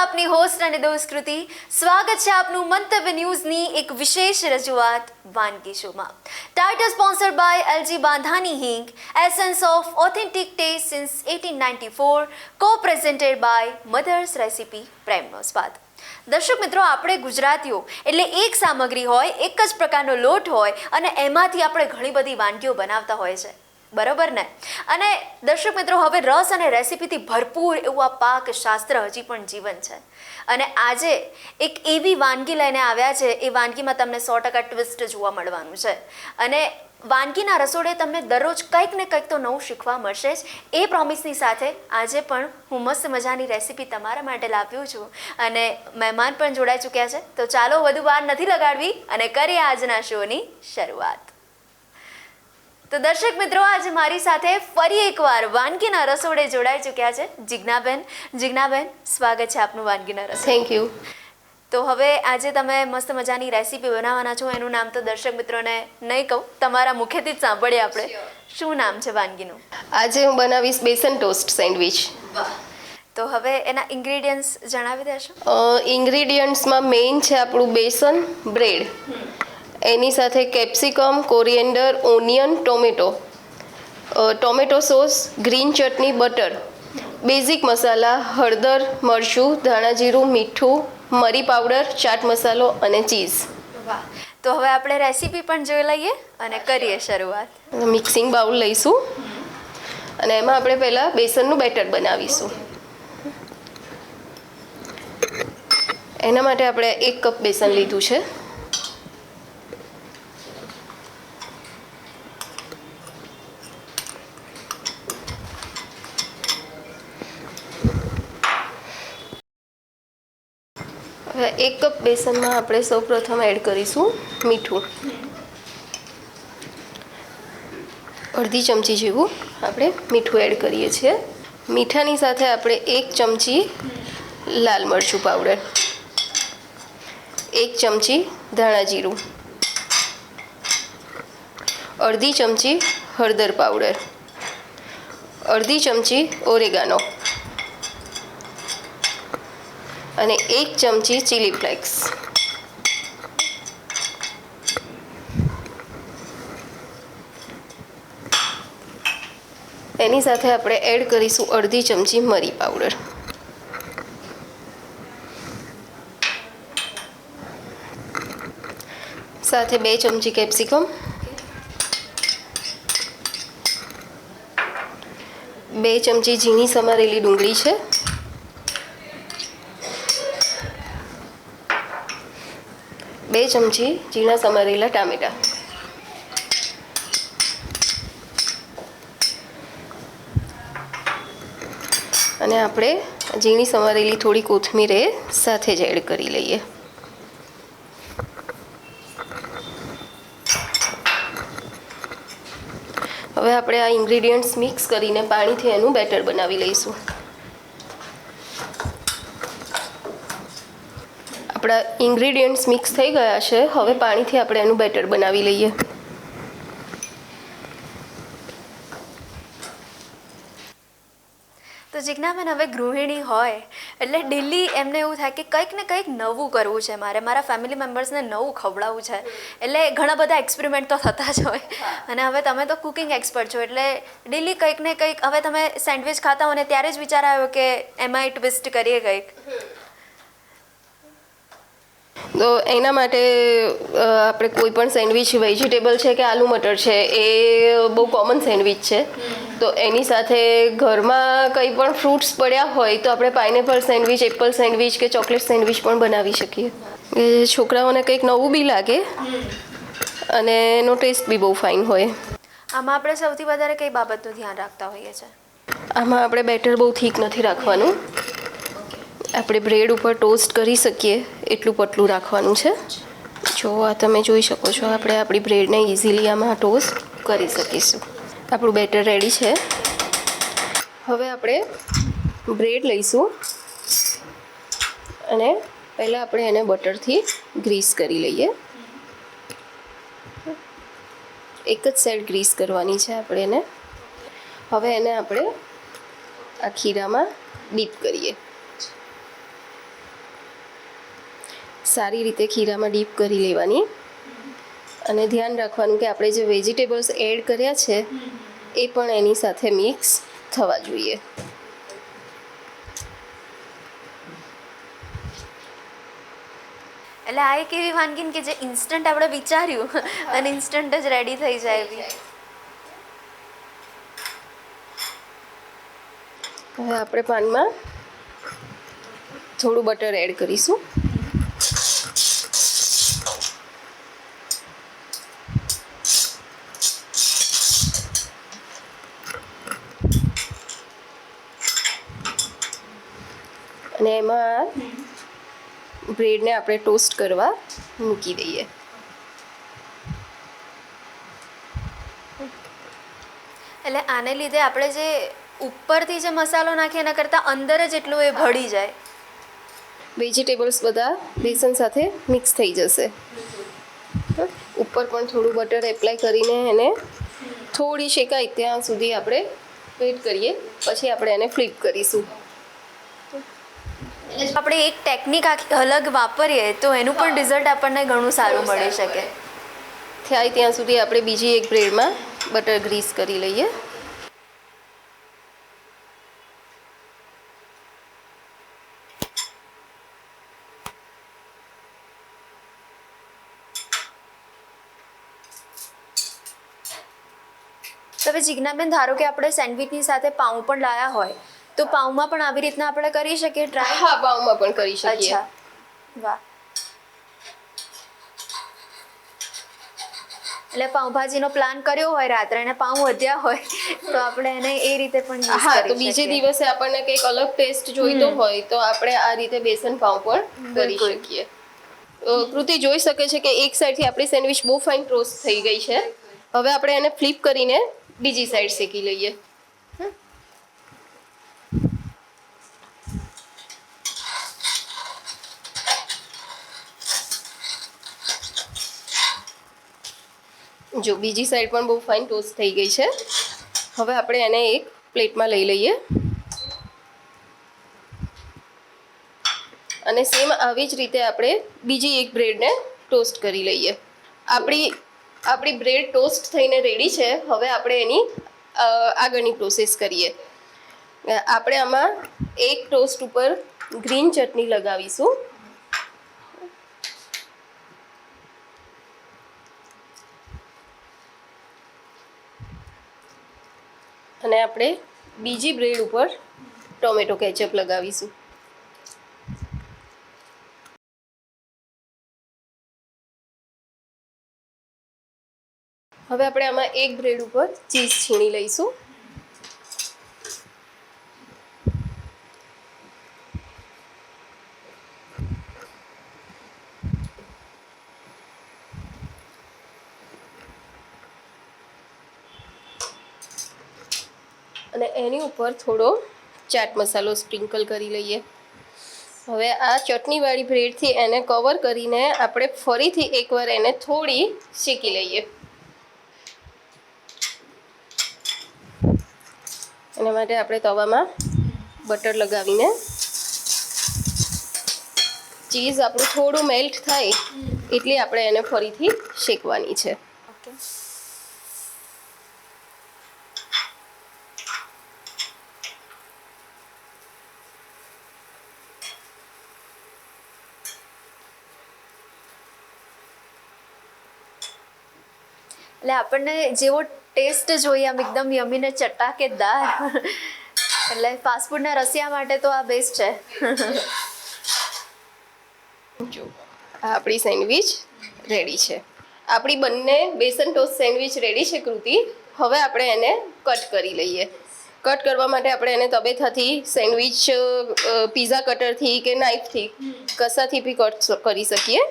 આપની હોસ્ટ અને દોસ્ત કૃતિ. સ્વાગત છે આપનું મંતવ્ય ન્યૂઝની એક વિશેષ રજૂઆત વાનગી શોમાં. ટાઇટલ સ્પોન્સર્ડ બાય એલજી બાંધાની હિંગ, essence of authentic test since 1894, કો પ્રેઝન્ટેડ બાય મધર્સ રેસિપી પ્રેમનો સ્વાદ. દર્શક મિત્રો, આપણે ગુજરાતીઓ એટલે એક સામગ્રી હોય, એક જ પ્રકારનો લોટ હોય અને એમાંથી આપણે ઘણી બધી વાનગીઓ બનાવતા હોય છે, બરોબર ને? અને દર્શક મિત્રો, હવે રસ અને રેસિપીથી ભરપૂર એવું આ પાક શાસ્ત્ર હજી પણ જીવન છે. અને આજે એક એવી વાનગી લઈને આવ્યા છે, એ વાનગીમાં તમને 100% ટ્વિસ્ટ જોવા મળવાનું છે. અને વાનગીના રસોડે તમને દરરોજ કંઈક ને કંઈક તો નવું શીખવા મળશે જ. એ પ્રોમિસની સાથે આજે પણ હું મસ્ત મજાની રેસિપી તમારા માટે લાવ્યું છું અને મહેમાન પણ જોડાઈ ચૂક્યા છે. તો ચાલો વધુ વાર નથી લગાડવી અને કરીએ આજના શોની શરૂઆત. તો દર્શક મિત્રો, આજે મારી સાથે ફરી એકવાર વાનગીના રસોડે જોડાઈ ચૂક્યા છે જિજ્ઞાબેન. જિજ્ઞાબેન, સ્વાગત છે આપનું વાનગીના રસોડે. Thank you. તો હવે આજે તમે મસ્ત મજાની રેસીપી બનાવવાના છો. એનું નામ તો દર્શક મિત્રોને નહીં કહું, તમારા મુખેથી જ સાંભળીએ આપણે. શું નામ છે વાનગીનું? આજે હું બનાવીશ બેસન ટોસ્ટ સેન્ડવિચ. તો હવે એના ઇન્ગ્રેડિયન્ટ્સ જણાવી દેશો. ઇન્ગ્રેડિયન્ટ્સમાં મેઇન છે આપણું બેસન, બ્રેડ, એની સાથે capsicum, coriander, onion, tomato, tomato sauce, green chutney, butter, basic masala, હળદર, મરચું, ધાણા જીરું, મીઠું, મરી પાવડર, ચાટ મસાલો અને ચીઝ. વાહ! તો હવે આપણે રેસીપી પણ જોઈ લઈએ અને કરીએ શરૂઆત. મિક્સિંગ બાઉલ લઈશું અને એમાં આપણે પહેલાં બેસનનું બેટર બનાવીશું. એના માટે આપણે 1 કપ બેસન લીધું છે. હવે 1 કપ બેસનમાં આપણે સૌપ્રથમ એડ કરીશું મીઠું. અડધી ચમચી જેવું આપણે મીઠું એડ કરીએ છીએ. મીઠાની સાથે આપણે 1 ચમચી લાલ મરચું પાવડર, 1 ચમચી ધાણા જીરું, અડધી ચમચી હળદર પાવડર, અડધી ચમચી ઓરેગાનો અને 1 ચમચી ચીલી ફ્લેક્સ. એની સાથે આપણે એડ કરીશું અડધી ચમચી મરી પાવડર. સાથે 2 ચમચી કેપ્સિકમ, 2 ચમચી ઝીણી સમારેલી ડુંગળી છે, 2 ચમચી ઝીણા સમારેલા ટામેટાં, અને આપણે ઝીણી સમારેલી થોડી કોથમીર એ સાથે જ એડ કરી લઈએ. હવે આપણે આ ઇન્ગ્રેડિયન્ટ્સ મિક્સ કરીને પાણીથી એનું બેટર બનાવી લઈશું. આપણા ઇન્ગ્રેડિયન્ટ્સ મિક્સ થઈ ગયા છે. હવે પાણીથી આપણે એનું બેટર બનાવી લઈએ. તો જિજ્ઞાબેન, હવે ગૃહિણી હોય એટલે ડેલી એમને એવું થાય કે કંઈક ને કંઈક નવું કરવું છે, મારા ફેમિલી મેમ્બર્સને નવું ખવડાવવું છે. એટલે ઘણા બધા એક્સપેરિમેન્ટ તો થતા જ હોય. અને હવે તમે તો કુકિંગ એક્સપર્ટ છો, એટલે ડેલી કંઈક ને કંઈક. હવે તમે સેન્ડવિચ ખાતા હો ને ત્યારે જ વિચાર આવ્યો કે એમાં ટ્વિસ્ટ કરીએ કંઈક. તો એના માટે આપણે કોઈ પણ સેન્ડવિચ, વેજીટેબલ છે કે આલુ મટર છે, એ બહુ કોમન સેન્ડવિચ છે. તો એની સાથે ઘરમાં કંઈ પણ ફ્રૂટ્સ પડ્યા હોય તો આપણે પાઇનેપલ સેન્ડવિચ, એપલ સેન્ડવિચ કે ચોકલેટ સેન્ડવિચ પણ બનાવી શકીએ. એ છોકરાઓને કંઈક નવું બી લાગે અને એનો ટેસ્ટ બી બહુ ફાઇન હોય. આમાં આપણે સૌથી વધારે કઈ બાબતનું ધ્યાન રાખતા હોઈએ છીએ? આમાં આપણે બેટર બહુ થીક નથી રાખવાનું. આપણે બ્રેડ ઉપર ટોસ્ટ કરી શકીએ એટલું પતલું રાખવાનું છે. જો આ તમે જોઈ શકો છો, આપણે આપણી બ્રેડને ઇઝીલી આમાં ટોસ્ટ કરી શકીશું. આપણું બેટર રેડી છે. હવે આપણે બ્રેડ લઈશું અને પહેલાં આપણે એને બટરથી ગ્રીસ કરી લઈએ. એક જ સાઈડ ગ્રીસ કરવાની છે આપણે એને. હવે એને આપણે આ ખીરામાં ડીપ કરીએ. સારી રીતે ખીરામાં ડીપ કરી લેવાની અને ધ્યાન રાખવાનું કે આપણે જે વેજીટેબલ્સ એડ કર્યા છે એ પણ એની સાથે મિક્સ થવા જોઈએ. એટલે આ એક એવી વાનગી ને કે જે ઇન્સ્ટન્ટ આપણે વિચાર્યું અને ઇન્સ્ટન્ટ જ રેડી થઈ જાય એવી. હવે આપણે પાનમાં થોડું બટર એડ કરીશું. અને એમાં બ્રેડને આપણે ટોસ્ટ કરવા મૂકી દઈએ. એટલે આને લીધે આપણે જે ઉપરથી જે મસાલો નાખીએ એના કરતાં અંદર જ એટલું એ ભળી જાય. વેજીટેબલ્સ બધા બેસન સાથે મિક્સ થઈ જશે. ઉપર પણ થોડું બટર એપ્લાય કરીને એને થોડી શેકાય ત્યાં સુધી આપણે વેઇટ કરીએ, પછી આપણે એને ફ્લિપ કરીશું. આપણે એક ટેકનિક આખી અલગ વાપરીએ તો એનું પણ રિઝલ્ટ આપણને ઘણું સારું મળી શકે. થાય ત્યાં સુધી આપણે બીજી એક બ્રેડમાં બટર ગ્રીસ કરી લઈએ. તો હવે જિજ્ઞાબેન, ધારો કે આપણે સેન્ડવિચની સાથે પાઉં પણ લાયા હોય તો પાઉંમાં પણ આવી રીતના આપણે કરી શકીએ ટ્રાય? હા, પાઉંમાં પણ કરી શકીએ. અચ્છા, વાહ. એટલે પાઉંભાજીનો પ્લાન કર્યો હોય રાત્રે અને પાઉં વધ્યા હોય તો આપણે એને એ રીતે પણ યુઝ હા, તો કરી બીજે શકીએ. દિવસે આપણને કંઈક અલગ ટેસ્ટ જોઈતો હોય તો આપણે આ રીતે બેસન પાઉં પણ કરી બિલકુલ. શકીએ. કૃતિ જોઈ શકે છે કે એક સાઈડથી આપણી સેન્ડવિચ બહુ ફાઇન ટોસ્ટ થઈ ગઈ છે. હવે આપણે એને ફ્લિપ કરીને બીજી સાઈડ શેકી લઈએ. જો બીજી સાઈડ પણ બહુ ફાઇન ટોસ્ટ થઈ ગઈ છે. હવે આપણે એને એક પ્લેટમાં લઈ લઈએ અને સેમ આવી જ રીતે આપણે બીજી એક બ્રેડને ટોસ્ટ કરી લઈએ. આપણી બ્રેડ ટોસ્ટ થઈને રેડી છે. હવે આપણે એની આગળની પ્રોસેસ કરીએ. આપણે આમાં એક ટોસ્ટ ઉપર ગ્રીન ચટણી લગાવીશું. અને આપણે બીજી બ્રેડ ઉપર ટોમેટો કેચઅપ લગાવીશું. હવે આપણે આમાં એક બ્રેડ ઉપર ચીઝ છીણી લઈશું. અને એની ઉપર થોડો ચાટ મસાલો સ્પ્રિંકલ કરી લઈએ. હવે આ ચટણીવાળી બ્રેડથી એને કવર કરીને આપણે ફરીથી એકવાર એને થોડી શેકી લઈએ. એના માટે આપણે તવામાં બટર લગાવીને ચીઝ આપણું થોડું મેલ્ટ થાય એટલે આપણે એને ફરીથી શેકવાની છે. ઓકે. એટલે આપણને જેવો ટેસ્ટ જોઈએ આમ એકદમ યમીને ચટાકેદાર. એટલે ફાસ્ટફૂડના રસિયા માટે તો આ બેસ્ટ છે. જો આ આપણી સેન્ડવિચ રેડી છે. આપણી બંને બેસન ટોસ્ટ સેન્ડવિચ રેડી છે કૃતિ. હવે આપણે એને કટ કરી લઈએ. કટ કરવા માટે આપણે એને તબેથાથી સેન્ડવિચ પીઝા કટરથી કે નાઇફથી કશાથી બી કટ કરી શકીએ.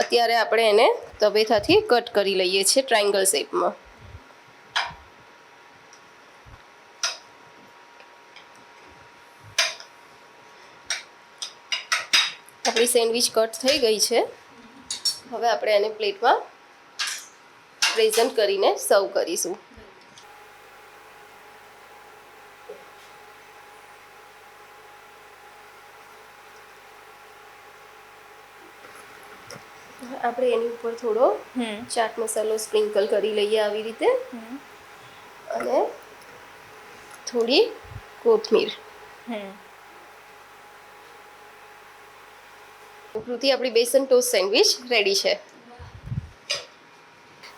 અત્યારે આપણે એને તબેથાથી કટ કરી લઈએ છીએ ટ્રાયંગલ શેપમાં. આપણી સેન્ડવિચ કટ થઈ ગઈ છે. હવે આપણે એને પ્લેટમાં પ્રેઝન્ટ કરીને સર્વ કરીશું. આપણે એની ઉપર થોડો ચાટ મસાલો સ્પ્રિંકલ કરી લઈએ આવી રીતે અને થોડી કોથમીર. કૃતિ આપણી બેસન ટોસ્ટ સેન્ડવિચ રેડી છે.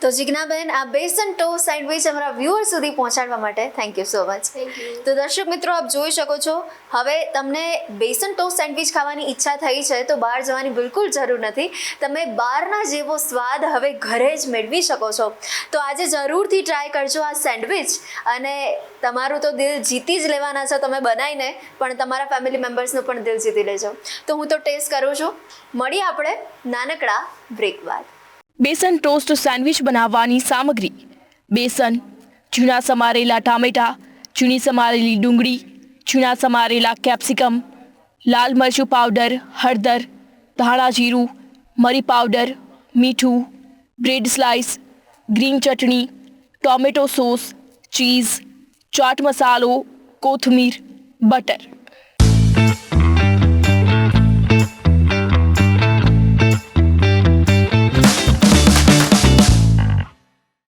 તો જિજ્ઞાબેન આ બેસન ટોસ્ટ સેન્ડવિચ અમારા વ્યુઅર સુધી પહોંચાડવા માટે થેન્ક યુ સો મચ. તો દર્શક મિત્રો આપ જોઈ શકો છો, હવે તમને બેસન ટોસ્ટ સેન્ડવિચ ખાવાની ઈચ્છા થઈ છે તો બહાર જવાની બિલકુલ જરૂર નથી. તમે બહારના જેવો સ્વાદ હવે ઘરે જ મેળવી શકો છો. તો આજે જરૂરથી ટ્રાય કરજો આ સેન્ડવિચ અને તમારું તો દિલ જીતી જ લેવાના છો તમે બનાવીને, પણ તમારા ફેમિલી મેમ્બર્સનું પણ દિલ જીતી લેજો. તો હું તો ટેસ્ટ કરું છું. મળીએ આપણે નાનકડા બ્રેક બાદ. બેસન ટોસ્ટ સેન્ડવિચ બનાવવાની સામગ્રી: બેસન, ઝીણા સમારેલા ટામેટાં, ઝીણી સમારેલી ડુંગળી, ઝીણા સમારેલા કેપ્સિકમ, લાલ મરચું પાવડર, હળદર, ધાણા જીરું, મરી પાવડર, મીઠું, બ્રેડ સ્લાઇસ, ગ્રીન ચટણી, ટોમેટો સોસ, ચીઝ, ચાટ મસાલો, કોથમીર, બટર.